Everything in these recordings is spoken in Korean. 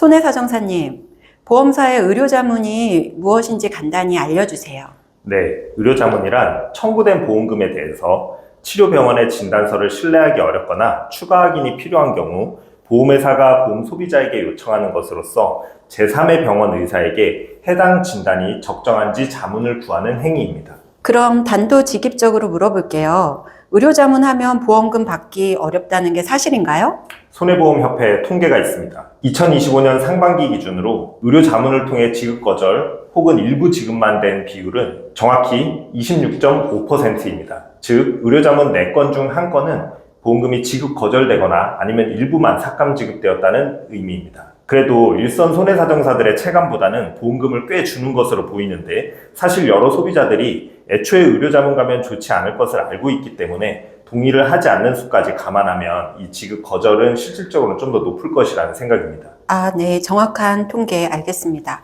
손해사정사님, 보험사의 의료자문이 무엇인지 간단히 알려주세요. 네, 의료자문이란 청구된 보험금에 대해서 치료병원의 진단서를 신뢰하기 어렵거나 추가 확인이 필요한 경우 보험회사가 보험 소비자에게 요청하는 것으로서 제3의 병원 의사에게 해당 진단이 적정한지 자문을 구하는 행위입니다. 그럼 단도직입적으로 물어볼게요. 의료자문하면 보험금 받기 어렵다는 게 사실인가요? 손해보험협회에 통계가 있습니다. 2025년 상반기 기준으로 의료자문을 통해 지급 거절 혹은 일부 지급만 된 비율은 정확히 26.5%입니다. 즉, 의료자문 4건 중 1건은 보험금이 지급 거절되거나 아니면 일부만 삭감 지급되었다는 의미입니다. 그래도 일선 손해사정사들의 체감보다는 보험금을 꽤 주는 것으로 보이는데 사실 여러 소비자들이 애초에 의료자문 가면 좋지 않을 것을 알고 있기 때문에 동의를 하지 않는 수까지 감안하면 이 지급 거절은 실질적으로 좀 더 높을 것이라는 생각입니다. 네, 정확한 통계 알겠습니다.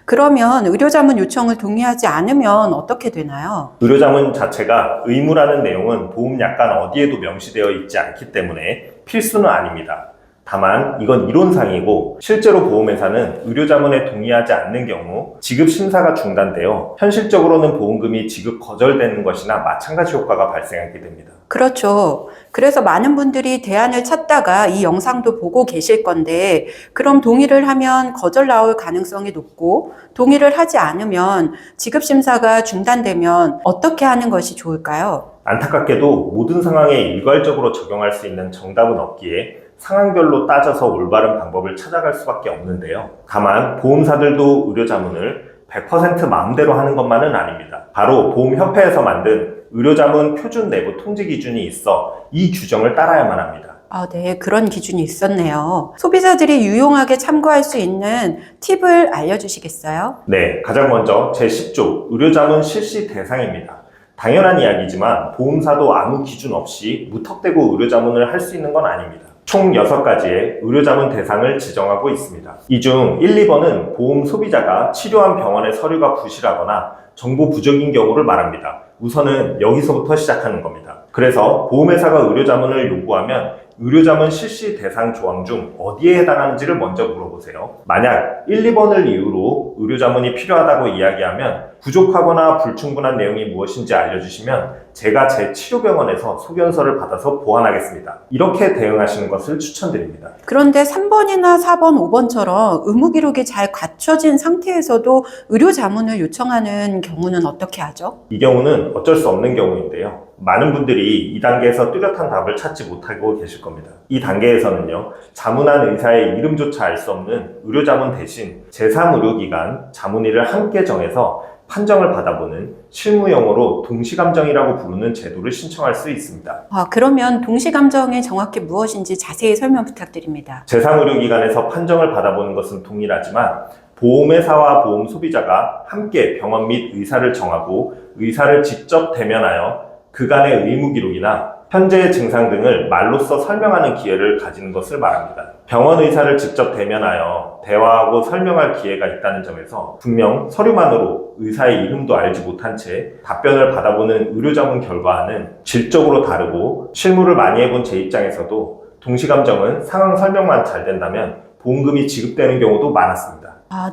그러면 의료자문 요청을 동의하지 않으면 어떻게 되나요? 의료자문 자체가 의무라는 내용은 보험약관 어디에도 명시되어 있지 않기 때문에 필수는 아닙니다. 다만 이건 이론상이고 실제로 보험회사는 의료자문에 동의하지 않는 경우 지급 심사가 중단되어 현실적으로는 보험금이 지급 거절되는 것이나 마찬가지 효과가 발생하게 됩니다. 그렇죠. 그래서 많은 분들이 대안을 찾다가 이 영상도 보고 계실 건데 그럼 동의를 하면 거절 나올 가능성이 높고 동의를 하지 않으면 지급심사가 중단되면 어떻게 하는 것이 좋을까요? 안타깝게도 모든 상황에 일괄적으로 적용할 수 있는 정답은 없기에 상황별로 따져서 올바른 방법을 찾아갈 수밖에 없는데요. 다만 보험사들도 의료자문을 100% 마음대로 하는 것만은 아닙니다. 바로 보험협회에서 만든 의료자문 표준 내부 통지 기준이 있어 이 규정을 따라야만 합니다. 네, 그런 기준이 있었네요. 소비자들이 유용하게 참고할 수 있는 팁을 알려주시겠어요? 네, 가장 먼저 제10조 의료자문 실시 대상입니다. 당연한 이야기지만 보험사도 아무 기준 없이 무턱대고 의료자문을 할 수 있는 건 아닙니다. 총 6가지의 의료자문 대상을 지정하고 있습니다. 이 중 1, 2번은 보험 소비자가 치료한 병원의 서류가 부실하거나 정보 부족인 경우를 말합니다. 우선은 여기서부터 시작하는 겁니다. 그래서 보험회사가 의료자문을 요구하면 의료자문 실시 대상 조항 중 어디에 해당하는지를 먼저 물어보세요. 만약 1, 2번을 이유로 의료자문이 필요하다고 이야기하면 부족하거나 불충분한 내용이 무엇인지 알려주시면 제가 제 치료병원에서 소견서를 받아서 보완하겠습니다. 이렇게 대응하시는 것을 추천드립니다. 그런데 3번이나 4번, 5번처럼 의무기록이 잘 갖춰진 상태에서도 의료자문을 요청하는 경우는 어떻게 하죠? 이 경우는 어쩔 수 없는 경우인데요. 많은 분들이 이 단계에서 뚜렷한 답을 찾지 못하고 계실 겁니다. 이 단계에서는요, 자문한 의사의 이름조차 알 수 없는 의료자문 대신 제3의료기관 자문의를 함께 정해서 판정을 받아보는 실무용어로 동시감정이라고 부르는 제도를 신청할 수 있습니다. 그러면 동시감정이 정확히 무엇인지 자세히 설명 부탁드립니다. 제3의료기관에서 판정을 받아보는 것은 동일하지만 보험회사와 보험 소비자가 함께 병원 및 의사를 정하고 의사를 직접 대면하여 그간의 의무기록이나 현재의 증상 등을 말로써 설명하는 기회를 가지는 것을 말합니다. 병원 의사를 직접 대면하여 대화하고 설명할 기회가 있다는 점에서 분명 서류만으로 의사의 이름도 알지 못한 채 답변을 받아보는 의료자문 결과와는 질적으로 다르고 실무를 많이 해본 제 입장에서도 동시감정은 상황 설명만 잘 된다면 보험금이 지급되는 경우도 많았습니다.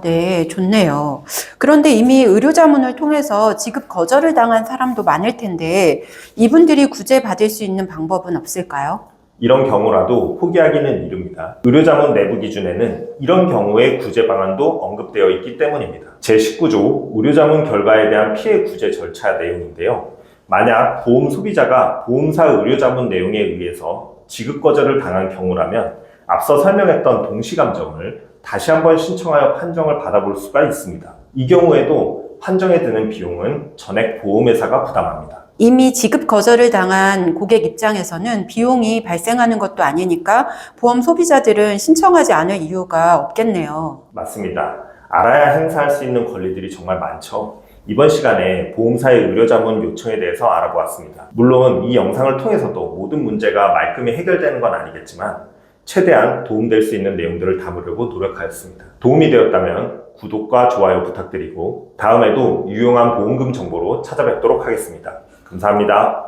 네, 좋네요. 그런데 이미 의료자문을 통해서 지급 거절을 당한 사람도 많을 텐데 이분들이 구제받을 수 있는 방법은 없을까요? 이런 경우라도 포기하기는 이릅니다. 의료자문 내부 기준에는 이런 경우의 구제 방안도 언급되어 있기 때문입니다. 제19조 의료자문 결과에 대한 피해 구제 절차 내용인데요. 만약 보험 소비자가 보험사 의료자문 내용에 의해서 지급 거절을 당한 경우라면 앞서 설명했던 동시감정을 다시 한번 신청하여 판정을 받아볼 수가 있습니다. 이 경우에도 판정에 드는 비용은 전액 보험회사가 부담합니다. 이미 지급 거절을 당한 고객 입장에서는 비용이 발생하는 것도 아니니까 보험 소비자들은 신청하지 않을 이유가 없겠네요. 맞습니다. 알아야 행사할 수 있는 권리들이 정말 많죠. 이번 시간에 보험사의 의료자문 요청에 대해서 알아보았습니다. 물론 이 영상을 통해서도 모든 문제가 말끔히 해결되는 건 아니겠지만 최대한 도움될 수 있는 내용들을 담으려고 노력하였습니다. 도움이 되었다면 구독과 좋아요 부탁드리고 다음에도 유용한 보험금 정보로 찾아뵙도록 하겠습니다. 감사합니다.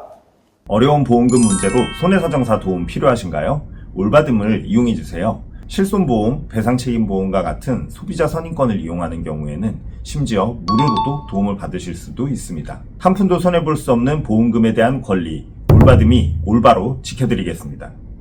어려운 보험금 문제로 손해사정사 도움 필요하신가요? 올바듬을 이용해주세요. 실손보험, 배상책임보험과 같은 소비자 선임권을 이용하는 경우에는 심지어 무료로도 도움을 받으실 수도 있습니다. 한 푼도 손해볼 수 없는 보험금에 대한 권리, 올바름이 올바로 지켜드리겠습니다.